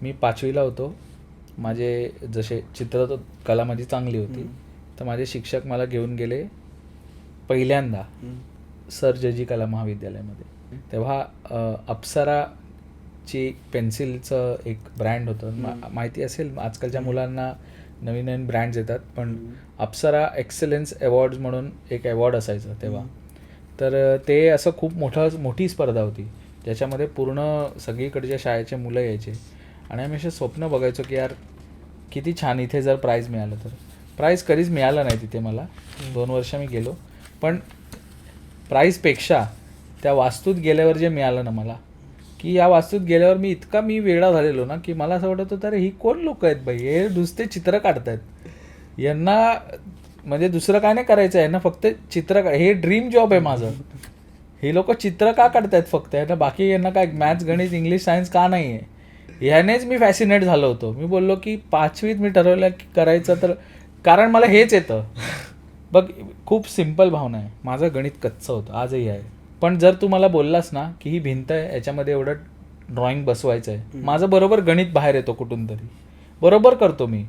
मी 5वीला होतो. माझे जसे चित्रकला माझी चांगली होती, तर माझे शिक्षक मला घेऊन गेले पहिल्यांदा सर जे कला महाविद्यालयामध्ये. तेव्हा अप्सराची पेन्सिलचं एक ब्रँड होतं. माहिती असेल आजकालच्या मुलांना, नवीन नवीन ब्रँड्स येतात, पण अप्सरा एक्सलन्स अवॉर्ड्स म्हणून एक अवॉर्ड असायचं तेव्हा. तर ते असं खूप मोठी स्पर्धा होती, ज्याच्यामध्ये पूर्ण सगळीकडच्या शाळेचे मुलं यायचे आणि आम्ही असे स्वप्न बघायचो की यार किती छान, इथे जर प्राईज मिळालं तर. प्राईज कधीच मिळालं नाही तिथे मला. 2 वर्ष मी गेलो, पण प्राईजपेक्षा त्या वास्तूत गेल्यावर जे मिळालं ना मला, की या वास्तूत गेल्यावर मी वेडा झालेलो ना, की मला असं वाटत होतं अरे ही कोण लोक आहेत बाई, हे नुसते चित्र काढतायत, यांना म्हणजे दुसरं काय नाही करायचं, यांना फक्त चित्र हे ड्रीम जॉब आहे माझं. हे लोक चित्र का काढतायत फक्त, यांना बाकी यांना काय मॅथ्स गणित इंग्लिश सायन्स का नाही आहे, ह्यानेच मी फॅसिनेट झालो होतो. मी बोललो की 5वीत मी ठरवलं की करायचं, तर कारण मला हेच येतं. बघ, खूप सिम्पल भावना आहे. माझं गणित कच्चं होतं, आजही आहे. पण जर तू मला बोललास ना की ही भिंत आहे, याच्यामध्ये एवढं ड्रॉइंग बसवायचं आहे, माझं बरोबर गणित बाहेर येतो कुठून तरी, बरोबर करतो मी.